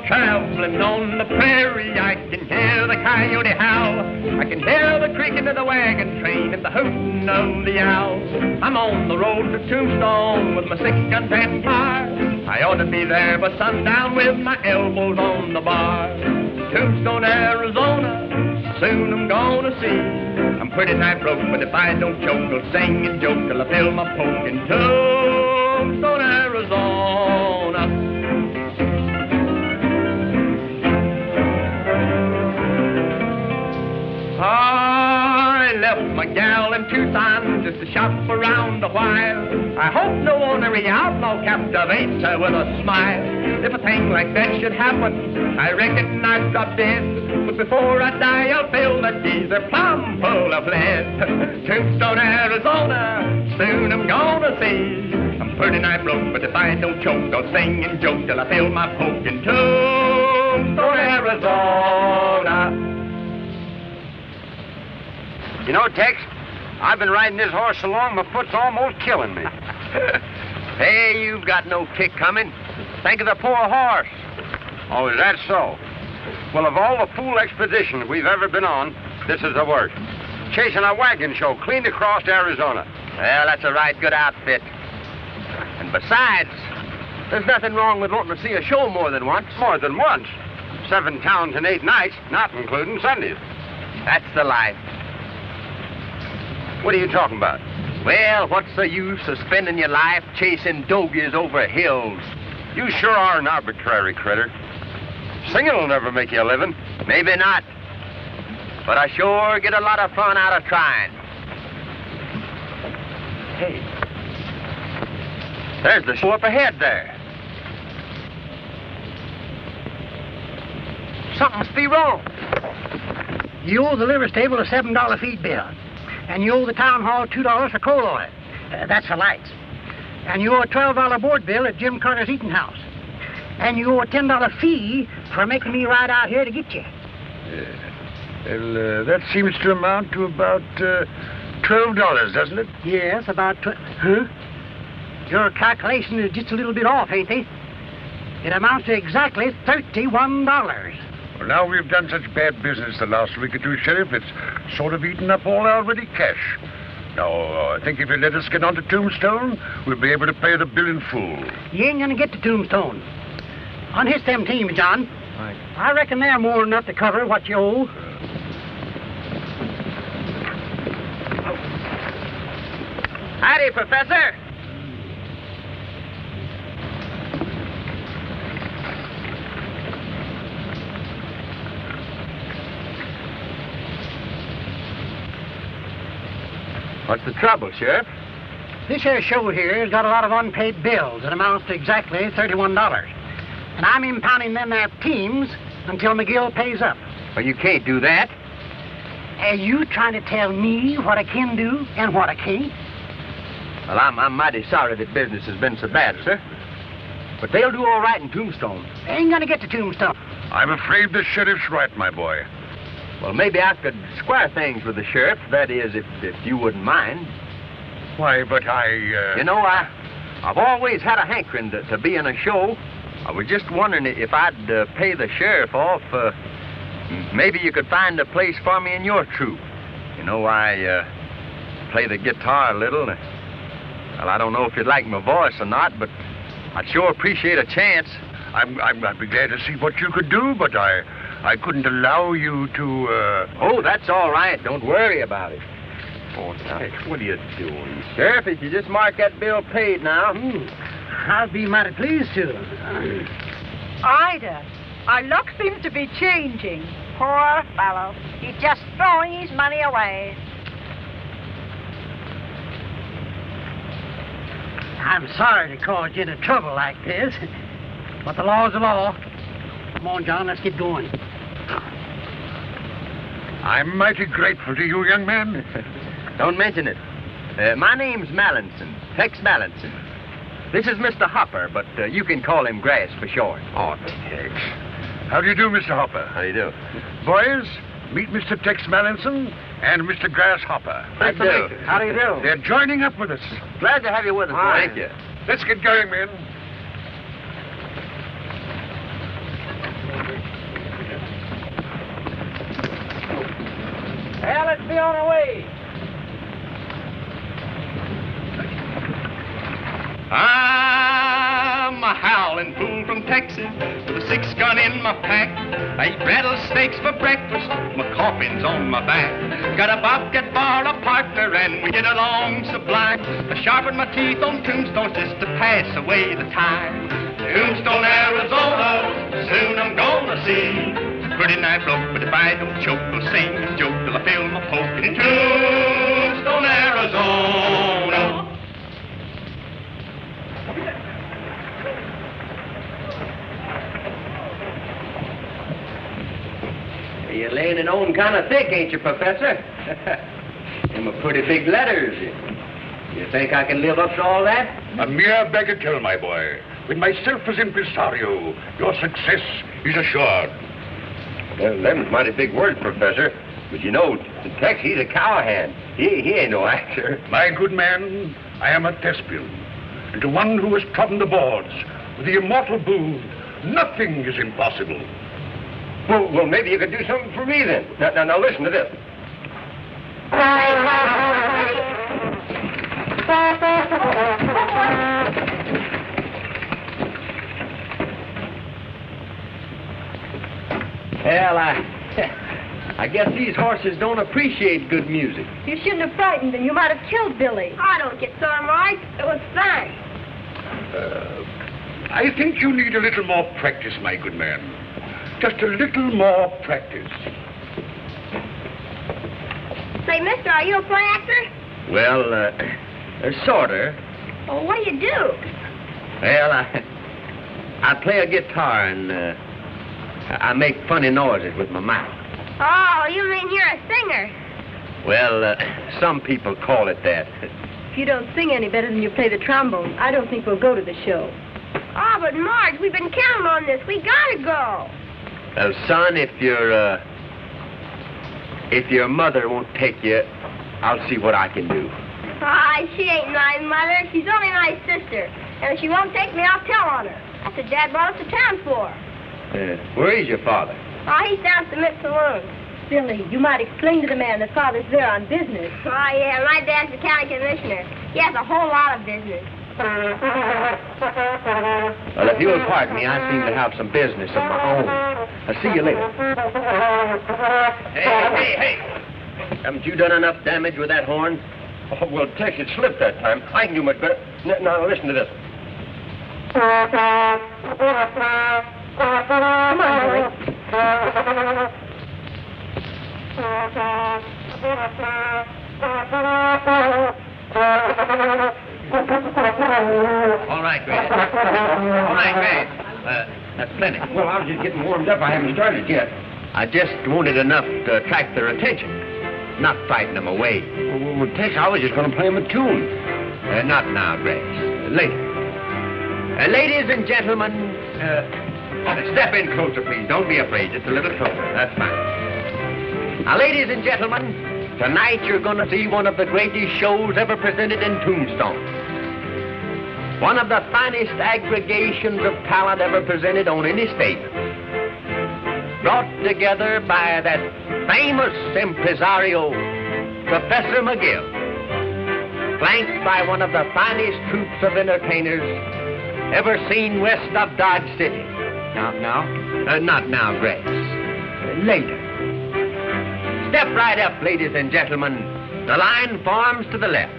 Traveling on the prairie, I can hear the coyote howl. I can hear the creaking of the wagon train and the hooting of the owl. I'm on the road to Tombstone with my 6-gun and fire. I ought to be there by sundown with my elbows on the bar. Tombstone, Arizona, soon I'm gonna see. I'm pretty nigh broke, but if I don't choke, I'll sing and joke till I fill my poke in Tombstone, Arizona. I left my gal in Tucson just to shop around a while. I hope no ornery outlaw captivates her with a smile. If a thing like that should happen, I reckon I'd drop dead. But before I die, I'll fill that geezer plumb full of lead. Tombstone, Arizona, soon I'm gonna see. I'm pretty nigh broke, but if I don't choke, I'll sing and joke till I fill my poke in Tombstone, Arizona. You know, Tex, I've been riding this horse so long, my foot's almost killing me. Hey, you've got no kick coming. Think of the poor horse. Oh, is that so? Well, of all the fool expeditions we've ever been on, this is the worst. Chasing a wagon show clean across Arizona. Well, that's a right good outfit. And besides, there's nothing wrong with wanting to see a show more than once. More than once? 7 towns and 8 nights, not including Sundays. That's the life. What are you talking about? Well, what's the use of spending your life chasing dogies over hills? You sure are an arbitrary critter. Singing will never make you a living. Maybe not. But I sure get a lot of fun out of trying. Hey. There's the show up ahead there. Something must be wrong. You owe the liver stable a $7 feed bill. And you owe the town hall $2 for coal oil. That's the lights. And you owe a $12 board bill at Jim Carter's eating house. And you owe a $10 fee for making me ride out here to get you. Well, that seems to amount to about $12, doesn't it? Yes, about Huh? Your calculation is just a little bit off, ain't they? It amounts to exactly $31. Well, now we've done such bad business the last week or two, Sheriff, it's sort of eaten up all our ready cash. Now, I think if you let us get on to Tombstone, we'll be able to pay the bill in full. You ain't gonna get to Tombstone. Unhitch them teams, John. Right. I reckon they're more than enough to cover what you owe. Howdy, Professor. What's the trouble, Sheriff? This here show here has got a lot of unpaid bills that amounts to exactly $31. And I'm impounding them there teams until McGill pays up. Well, you can't do that. Are you trying to tell me what I can do and what I can't? Well, I'm mighty sorry that business has been so bad, sir. But they'll do all right in Tombstone. They ain't gonna get to Tombstone. I'm afraid the Sheriff's right, my boy. Well, maybe I could square things with the Sheriff. That is, if you wouldn't mind. Why, but You know, I've always had a hankering to be in a show. I was just wondering if I'd pay the Sheriff off. Maybe you could find a place for me in your troupe. You know, I play the guitar a little. Well, I don't know if you'd like my voice or not, but I'd sure appreciate a chance. I'd be glad to see what you could do, but I couldn't allow you to, Oh, that's all right. Don't worry about it. Oh, now, what are you doing? Sheriff, if you just mark that bill paid now. I'll be mighty pleased to. Ida, our luck seems to be changing. Poor fellow. He's just throwing his money away. I'm sorry to cause you into trouble like this, but the law's the law. Come on, John, let's get going. I'm mighty grateful to you, young man. Don't mention it. My name's Mallinson, Tex Mallinson. This is Mr. Hopper, but you can call him Grass for short. Oh, thanks. How do you do, Mr. Hopper? How do you do? Boys, meet Mr. Tex Mallinson and Mr. Grasshopper. How do you do? How do you do? They're joining up with us. Glad to have you with us. Hi. Thank you. Let's get going, men. Well, let's be on our way. I'm a howling fool from Texas with a 6-gun in my pack. I eat rattlesnakes for breakfast, my coffin's on my back. Got a bobcat for a partner and we get along sublime. I sharpen my teeth on tombstones just to pass away the time. Tombstone, Arizona, soon I'm gonna see. Pretty knife rope, but if I don't choke, I'll sing and joke till I feel my poke in Tombstone, Arizona. You're laying it on kind of thick, ain't you, Professor? Them are pretty big letters. You think I can live up to all that? A mere bagatelle, my boy. With myself as impresario, your success is assured. Well, them's mighty big words, Professor. But you know, Tex, he's a cowhand. He ain't no actor. My good man, I am a thespian. And to one who has trodden the boards with the immortal Booth, nothing is impossible. Well, maybe you could do something for me then. Now listen to this. Well, I guess these horses don't appreciate good music. You shouldn't have frightened them. You might have killed Billy. I don't get sore, Marge. It was fun. I think you need a little more practice, my good man. Just a little more practice. Say, mister, are you a play actor? Well, sorta. Well, what do you do? Well, I play a guitar and I make funny noises with my mouth. Oh, you mean you're a singer? Well, some people call it that. If you don't sing any better than you play the trombone, I don't think we'll go to the show. Oh, but Marge, we've been counting on this. We gotta go. Well, son, if your mother won't take you, I'll see what I can do. She ain't my mother. She's only my sister. And if she won't take me, I'll tell on her. That's what Dad brought us to town for. Where is your father? He's down at the Mint Saloon. Billy, you might explain to the man that Father's there on business. Yeah, my dad's the county commissioner. He has a whole lot of business. Well, if you'll pardon me, I seem to have some business of my own. I'll see you later. Hey! Haven't you done enough damage with that horn? Oh, well, Tex, it slipped that time. I can do much better. Now, listen to this. Come on, Billy. All right, Grace. That's plenty. Well, I was just getting warmed up. I haven't started yet. I just wanted enough to attract their attention, not frighten them away. Well, Tex, I was just going to play them a tune. Not now, Grace. Later. Ladies and gentlemen, step in closer, please. Don't be afraid. Just a little closer. That's fine. Now, ladies and gentlemen, tonight you're going to see one of the greatest shows ever presented in Tombstone. One of the finest aggregations of talent ever presented on any stage. Brought together by that famous impresario, Professor McGill. Flanked by one of the finest troops of entertainers ever seen west of Dodge City. Not now, Grace. Later. Step right up, ladies and gentlemen. The line forms to the left.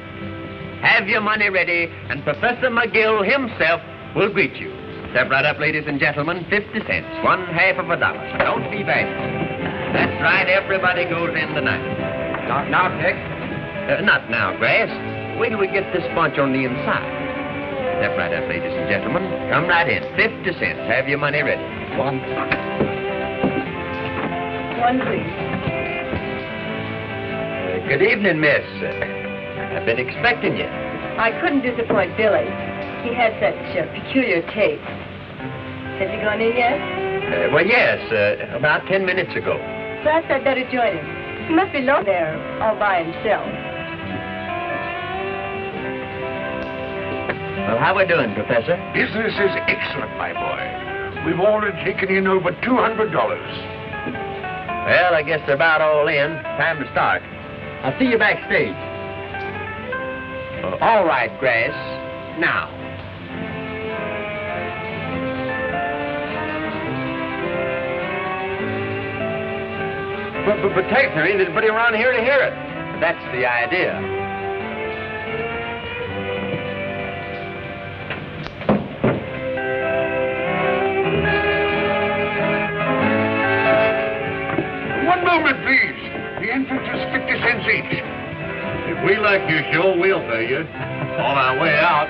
Have your money ready, and Professor McGill himself will greet you. Step right up, ladies and gentlemen. 50 cents, $1/2 of a dollar. Don't be bashful. That's right, everybody goes in tonight. Not now, Tex. Not now, Grass. Wait till we get this bunch on the inside. Step right up, ladies and gentlemen. Come right in. 50 cents. Have your money ready. One, please. Good evening, miss. I've been expecting you. I couldn't disappoint Billy. He has such peculiar taste. Has he gone in yet? Well, yes, about 10 minutes ago. Perhaps I'd better join him. He must be low there, all by himself. Well, how we doing, Professor? Business is excellent, my boy. We've already taken in over $200. Well, I guess they're about all in. Time to start. I'll see you backstage. All right, Grass. Now. But Tex, there ain't anybody around here to hear it. That's the idea. One moment, please. The entrance is 50 cents each. If we like your show, we'll pay you. On our way out.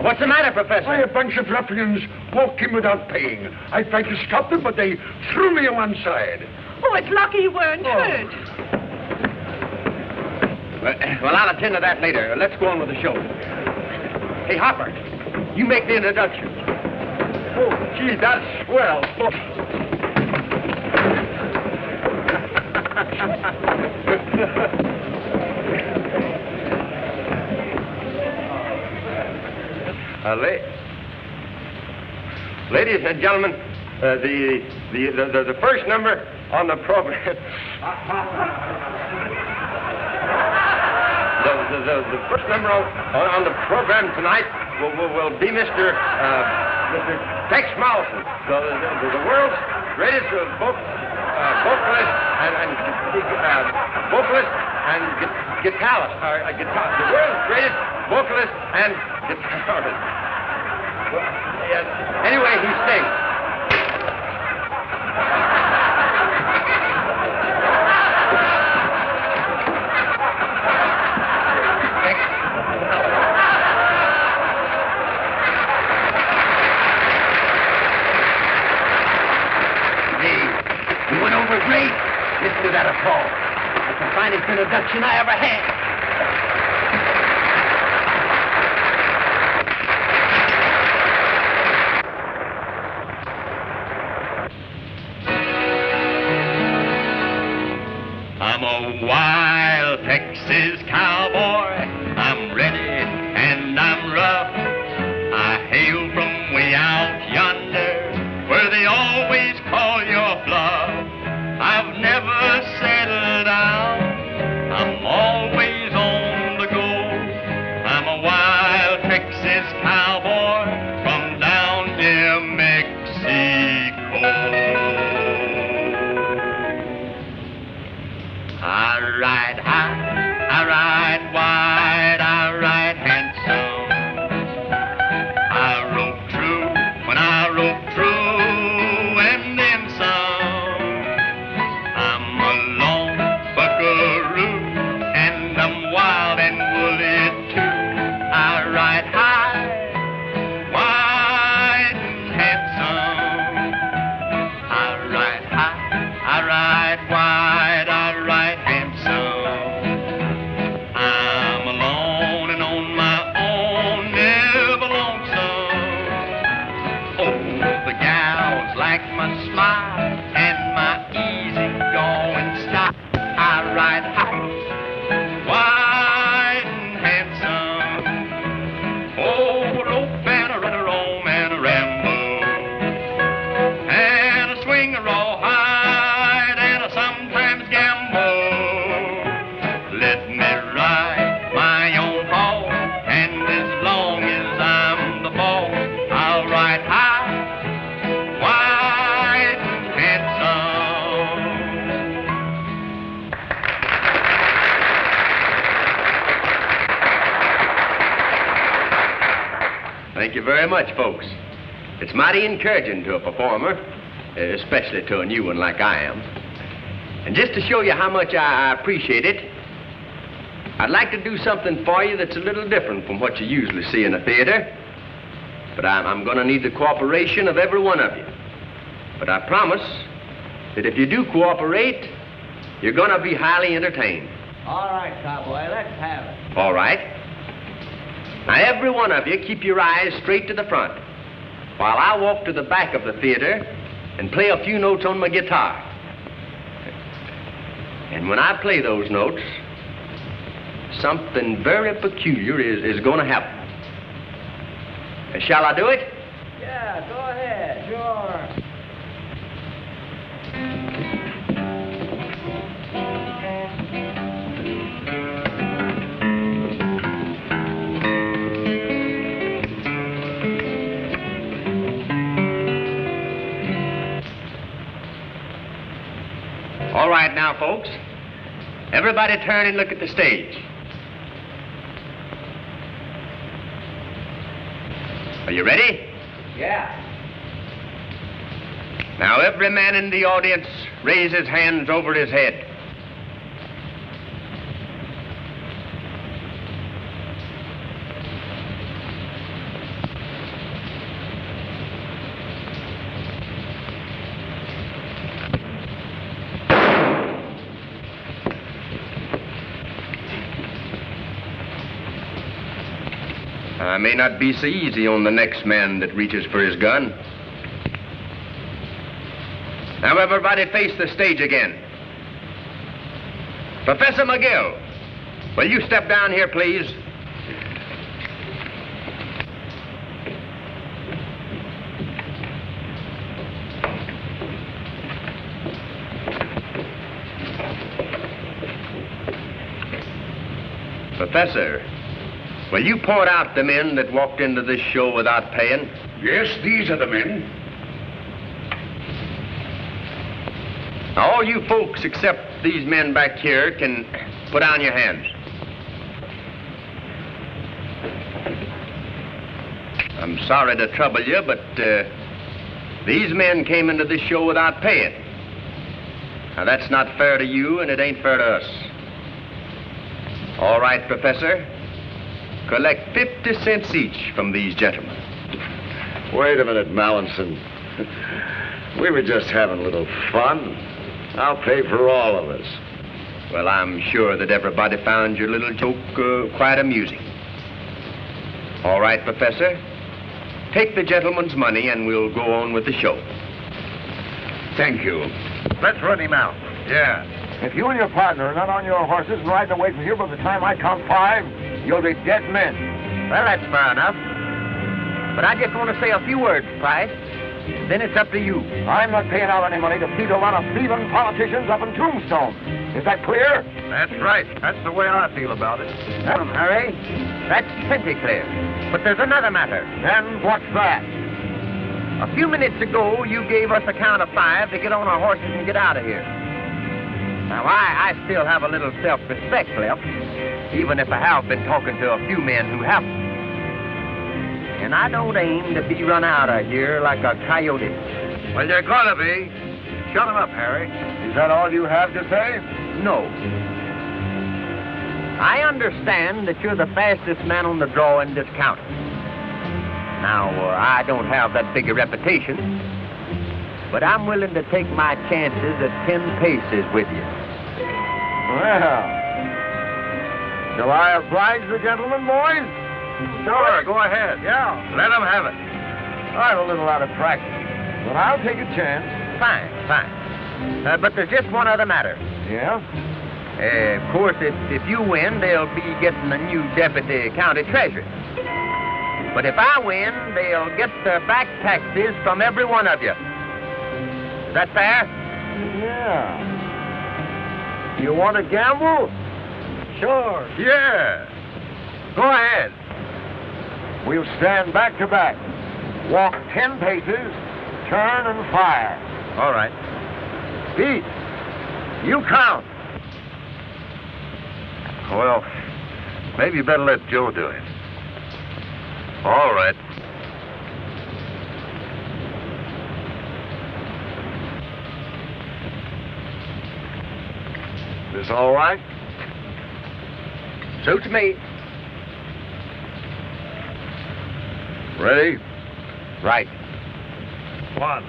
What's the matter, Professor? Why, a bunch of ruffians walked in without paying. I tried to stop them, but they threw me on one side. Oh, it's lucky you weren't hurt. Well, I'll attend to that later. Let's go on with the show. Hey, Hopper, you make the introduction. Oh, gee, that's swell. Ladies and gentlemen, the first number on the program. the first number on the program tonight will be Mr. Tex Mallison, the world's greatest vocalist and guitarist. The world's greatest vocalist and guitarist. Well, yes. Anyway, he sings. You went over great. Listen to that applause. That's the finest introduction I ever had. I'm a wild Texas cowboy. I'm ready and I'm rough. I hail from way out yonder, where they always call your bluff. I've never settled down. I'm always on the go. I'm a wild Texas cowboy from down near Mexico. I ride high, I ride wide, I ride handsome. I rope true when I rope true, and then some. I'm a lone buckaroo, and I'm wild and woolly too. I ride high, wide and handsome. I ride high, I ride wide, I ride handsome. I'm alone and on my own, never lonesome. Oh, the gals like my smile and my easy-going style. I ride high, wide and handsome. Oh, a rope and a run, a roam and a ramble, and a swing a rawhide and a some Thank you very much, folks. It's mighty encouraging to a performer, especially to a new one like I am. And just to show you how much I appreciate it, I'd like to do something for you that's a little different from what you usually see in a theater. But I'm going to need the cooperation of every one of you. But I promise that if you do cooperate, you're going to be highly entertained. All right, cowboy, let's have it. All right. Now, every one of you, keep your eyes straight to the front while I walk to the back of the theater and play a few notes on my guitar. And when I play those notes, something very peculiar is going to happen. Shall I do it? Yeah, go ahead. Sure. All right now, folks. Everybody turn and look at the stage. Are you ready? Yeah. Now, every man in the audience raise his hands over his head. I may not be so easy on the next man that reaches for his gun. Now, everybody face the stage again. Professor McGill, will you step down here, please? Professor, will you point out the men that walked into this show without paying? Yes, these are the men. Now, all you folks except these men back here can put down your hands. I'm sorry to trouble you, but these men came into this show without paying. Now, that's not fair to you, and it ain't fair to us. All right, Professor. Collect 50 cents each from these gentlemen. Wait a minute, Mallinson. We were just having a little fun. I'll pay for all of us. Well, I'm sure that everybody found your little joke quite amusing. All right, Professor. Take the gentleman's money and we'll go on with the show. Thank you. Let's run him out. Yeah. If you and your partner are not on your horses and riding away from here by the time I count 5, you'll be dead men. Well, that's fair enough. But I just want to say a few words, Price. Then it's up to you. I'm not paying out any money to feed a lot of thieving politicians up in Tombstone. Is that clear? That's right. That's the way I feel about it. Harry, that's plenty clear. But there's another matter. Then what's that? A few minutes ago, you gave us a count of 5 to get on our horses and get out of here. Now, I still have a little self-respect left, even if I have been talking to a few men who haven't. And I don't aim to be run out of here like a coyote. Well, you're gonna be. Shut him up, Harry. Is that all you have to say? No. I understand that you're the fastest man on the draw in this county. Now, I don't have that big a reputation, but I'm willing to take my chances at 10 paces with you. Well, shall I oblige the gentleman, boys? Sure, go ahead. Yeah. Let him have it. I'm a little out of practice, but I'll take a chance. Fine, fine. But there's just one other matter. Yeah? Of course, if you win, they'll be getting a new deputy county treasurer. But if I win, they'll get the back taxes from every one of you. Is that fair? Yeah. You want to gamble? Sure. Yeah. Go ahead. We'll stand back to back. Walk 10 paces, turn and fire. All right. Pete, you count. Well, maybe you better let Joe do it. All right. This all right? Suits me. Ready? Right. 1,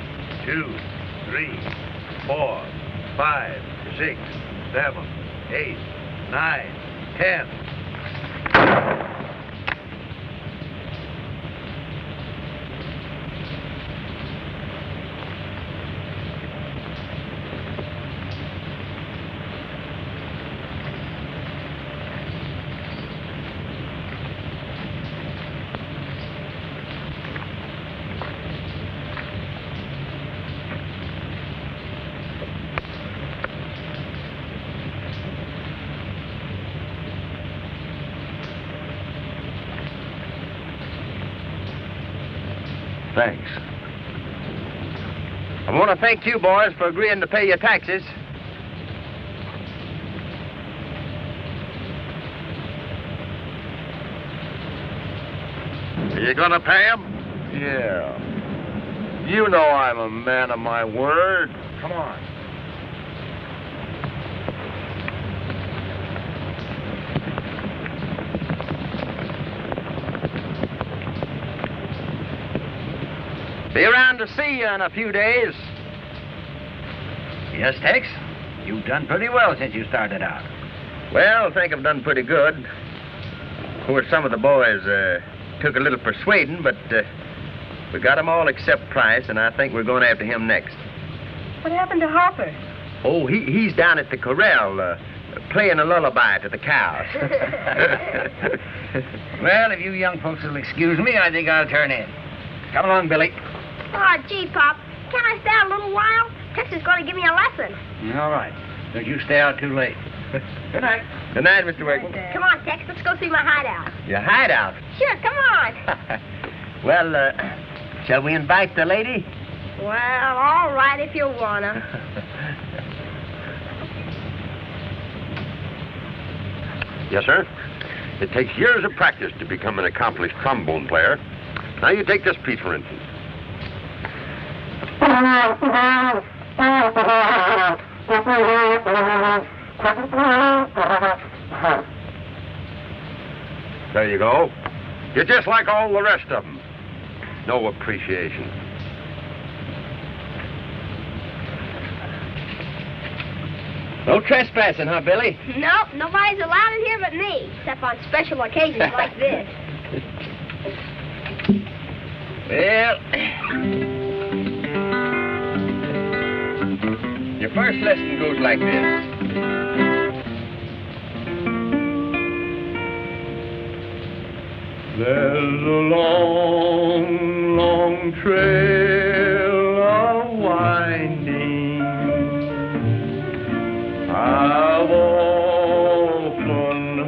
2, 3, 4, 5, 6, 7, 8, 9, 10. Thanks. I want to thank you boys for agreeing to pay your taxes. Are you gonna pay him? Yeah. You know I'm a man of my word. Come on. Be around to see you in a few days. Yes, Tex. You've done pretty well since you started out. Well, I think I've done pretty good. Of course, some of the boys took a little persuading, but we got them all except Price, and I think we're going after him next. What happened to Harper? Oh, he's down at the corral playing a lullaby to the cows. Well, if you young folks will excuse me, I think I'll turn in. Come along, Billy. Oh, gee, Pop. Can't I stay out a little while? Tex is going to give me a lesson. All right. Don't you stay out too late. Good night. Good night, Mr. Wakeman. Come on, Tex. Let's go see my hideout. Your hideout? Sure, come on. Well, shall we invite the lady? Well, all right if you wanna. Yes, sir. It takes years of practice to become an accomplished trombone player. Now you take this piece, for instance. There you go. You're just like all the rest of them. No appreciation. No trespassing, huh, Billy? Nope, nobody's allowed in here but me, except on special occasions like this. Well, your first lesson goes like this. There's a long, long trail of winding. I've often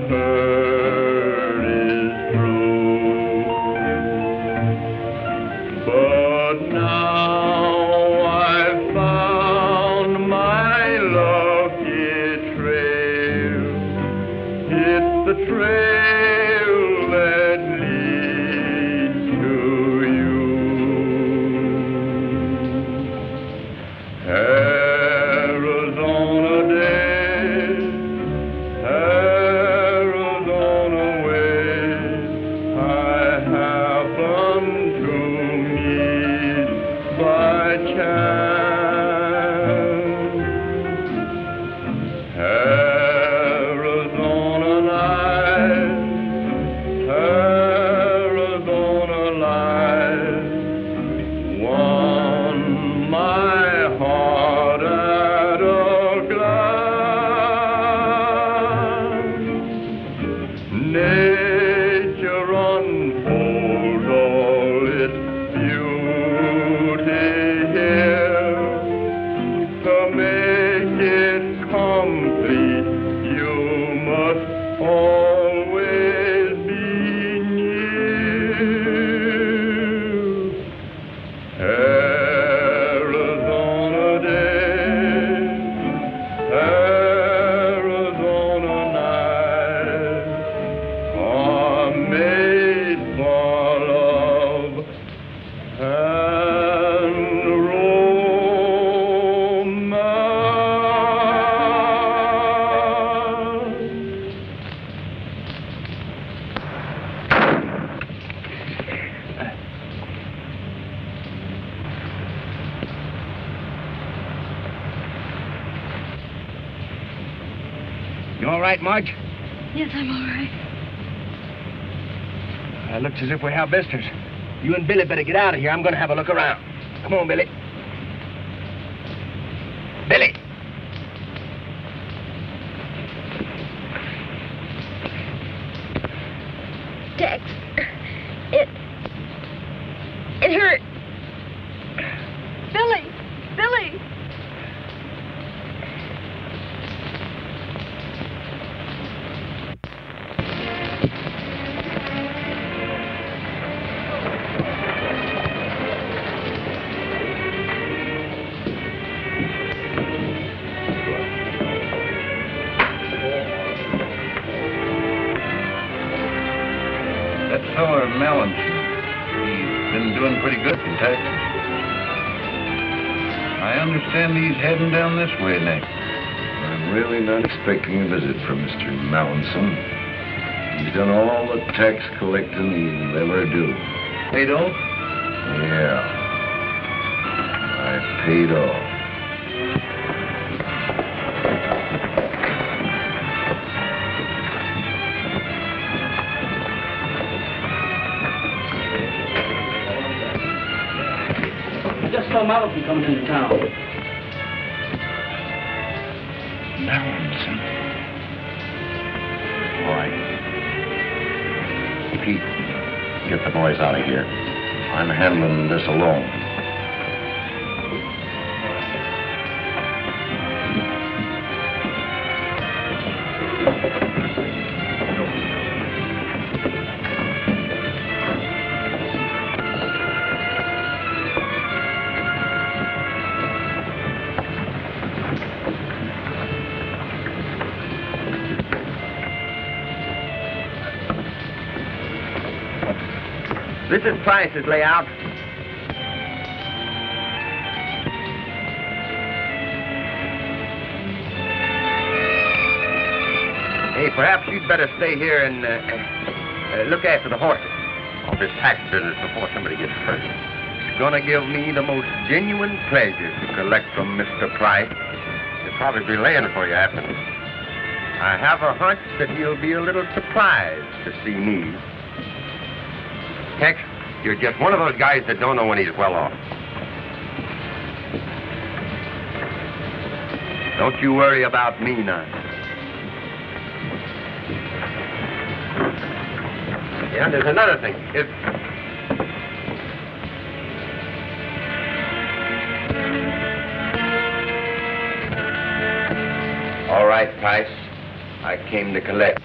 heard is true, but now I've found my lucky trail. It's the trail that leads to you. Arizona days, Arizona ways, I happen to meet by chance. Arizona nights, You all right, Marge? Yes, I'm all right. It looks as if we have visitors. You and Billy better get out of here. I'm going to have a look around. Come on, Billy. Billy! Tex, it hurt. Billy! Billy! That fellow Mellon, he's been doing pretty good in Texas. I understand he's heading down this way next. I'm really not expecting a visit from Mr. Mallinson. He's done all the tax collecting he'll ever do. Paid off? Yeah. I paid off. I just saw Mallinson coming into town. Mallinson? All right. Pete, get the boys out of here. I'm handling this alone. This is Price's layout. Hey, perhaps you'd better stay here and look after the horses. All this tax business before somebody gets hurt. It's gonna give me the most genuine pleasure to collect from Mr. Price. He'll probably be laying for you after this. I have a hunch that he'll be a little surprised to see me. Tex, you're just one of those guys that don't know when he's well off. Don't you worry about me now. Yeah, there's another thing. All right, Price. I came to collect.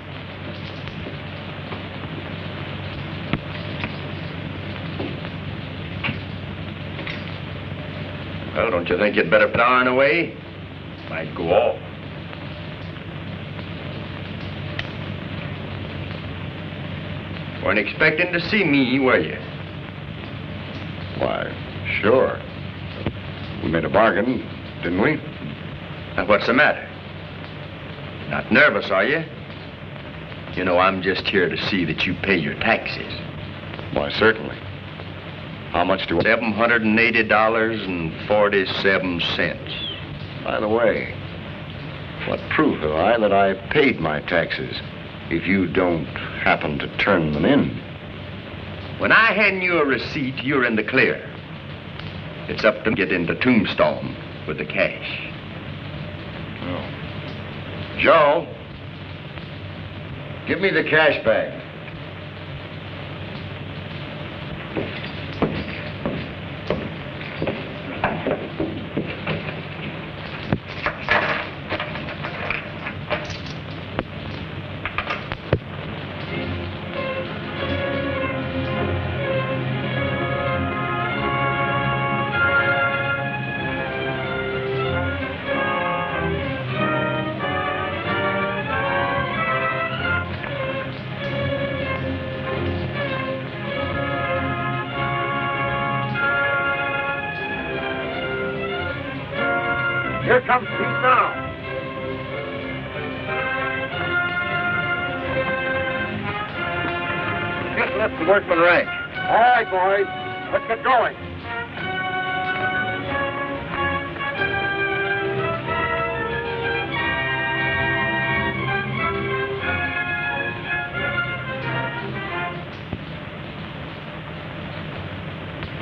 Well, don't you think you'd better put iron away? Might go off. Weren't expecting to see me, were you? Why, sure. We made a bargain, didn't we? Now, what's the matter? Not nervous, are you? You know, I'm just here to see that you pay your taxes. Why, certainly. How much do $780.47. By the way, what proof have I that I paid my taxes if you don't happen to turn them in? When I hand you a receipt, you're in the clear. It's up to get into Tombstone with the cash. Oh. Joe, give me the cash bag. Here comes Pete now. Just left the workman ranch. All right, boys. Let's get going.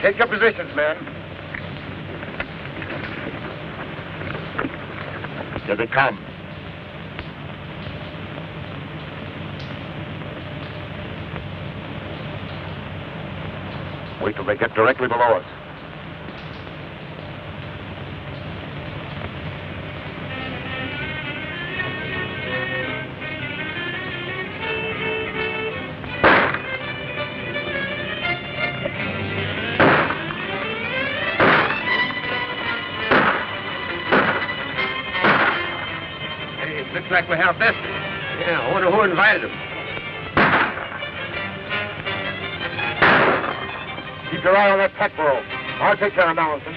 Take your positions, men. Here they come. Wait till they get directly below us. Looks like we have this. Yeah, I wonder who invited them. Keep your eye on that pack roll. I'll take care of Mallinson.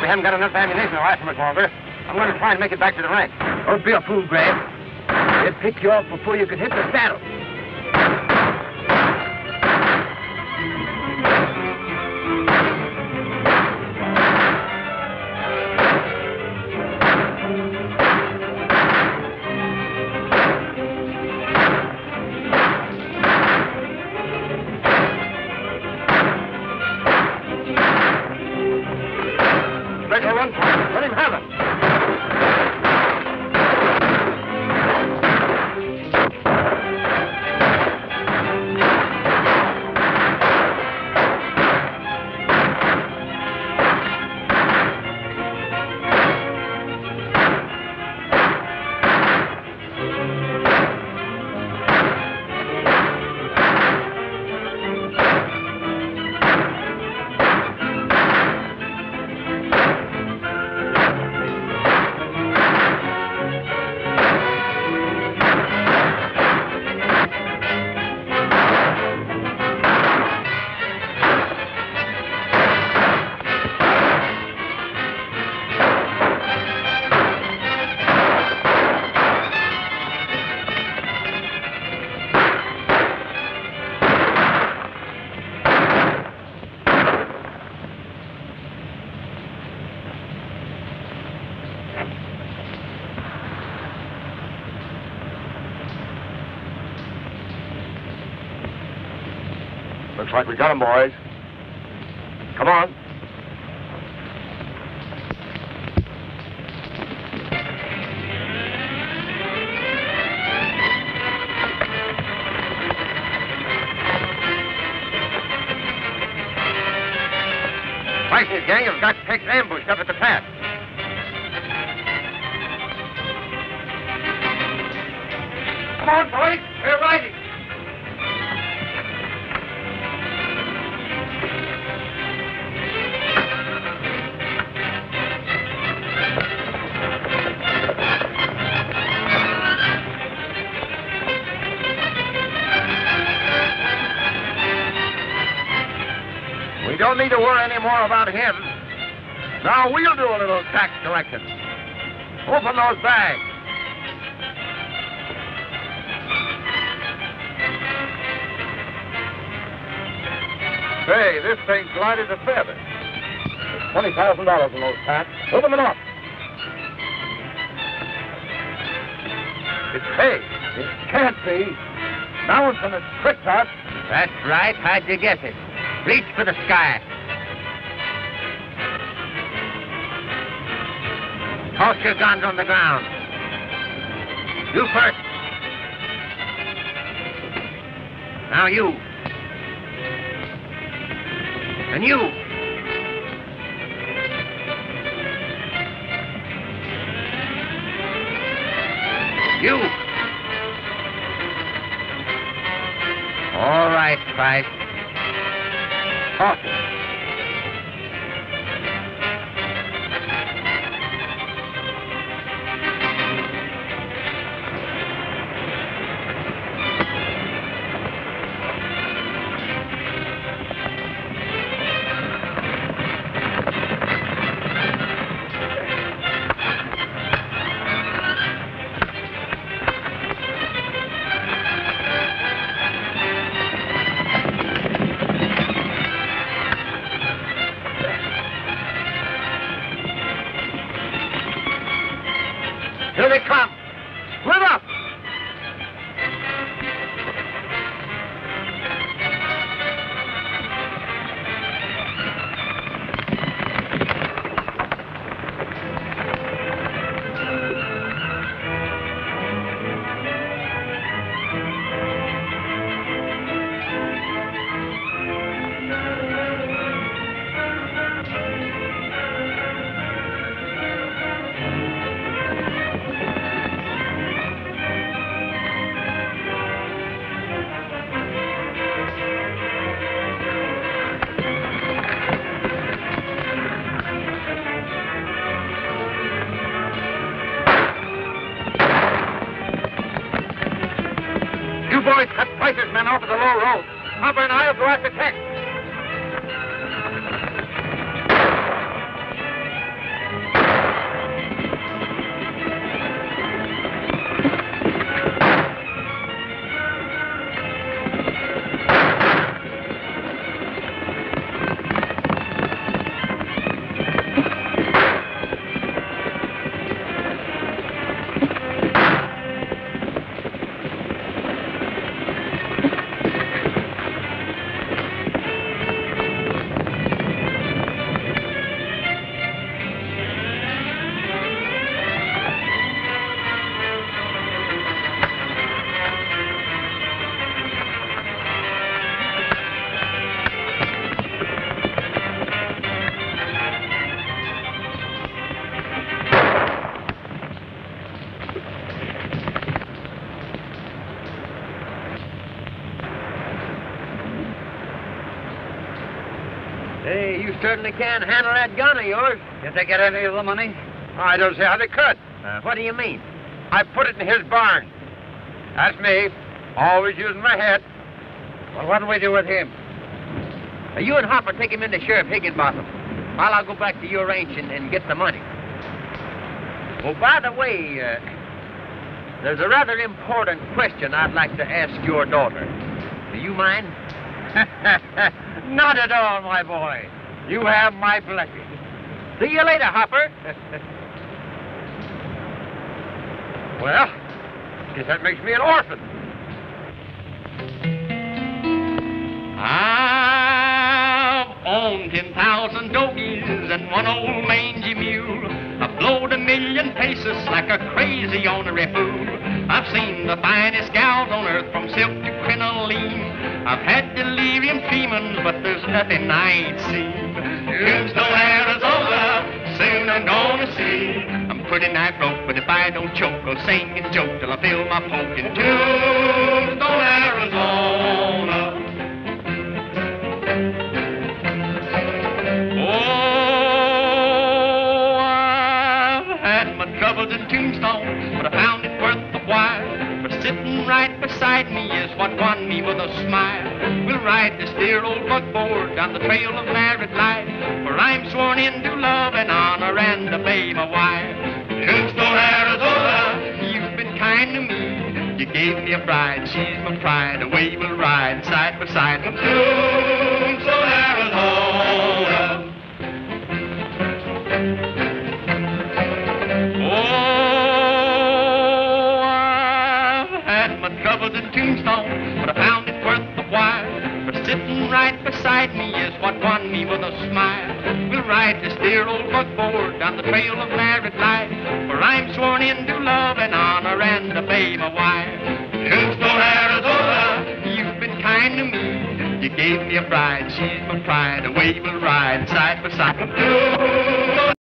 We haven't got enough ammunition to last much longer. I'm going to try and make it back to the ranch. Don't be a fool, Grant. They'll pick you off before you can hit the saddle. Let him have it. Looks like we got him, boys. Come on. Price's gang have got Tex ambushed up at the pass. Come on, boys. We're riding. We don't need to worry any more about him. Now we'll do a little tax collection. Open those bags. Say, this thing's light as a feather. There's $20,000 in those packs. Open them up. It's paid. It can't be. Mallinson has tricked us. That's right. How'd you guess it? Reach for the sky. Toss your guns on the ground. You first. Now you. And you. You. All right, Price. Toss it. Here they come. Split up. You boys cut Price's men off at the low road. Hopper and I will go after Tex. Hey, you certainly can handle that gun of yours. Did they get any of the money? I don't see how they could. What do you mean? I put it in his barn. That's me. Always using my head. Well, what'll we do with him? You and Hopper take him into Sheriff Higginbotham, while I'll go back to your ranch and get the money. Oh, by the way, there's a rather important question I'd like to ask your daughter. Do you mind? Not at all, my boy. You have my blessing. See you later, Hopper. Well, guess that makes me an orphan. I've owned 10,000 dogies and one old mangy mule. I've blowed 1,000,000 pesos like a crazy ornery fool. I've seen the finest gals on earth from silk to crinoline. I've had delirium tremens, but there's nothing I ain't seen. Tombstone, Arizona, soon I'm gonna see. I'm pretty nigh broke, but if I don't choke, I'll sing and joke till I feel my poke in Tombstone, Arizona. Oh, I've had my troubles in Tombstone, but I found it worth the while. For sitting right beside me is what won me with a smile. We'll ride this dear old buckboard down the trail of married life, for I'm sworn into love and honor and obey my wife. Tombstone, Arizona, you've been kind to me. You gave me a bride, she's my pride. Away we'll ride side by side from Tombstone, Arizona. Oh, I've had my troubles in Tombstone, but I found it worth the while. For sitting right beside me is what won me with a smile. We'll ride this dear old buckboard down the trail of married life, for I'm sworn into love and honor and obey my wife. Tombstone, Arizona, you've been kind to me. You You gave me a bride, she's my pride, away we'll ride side by side.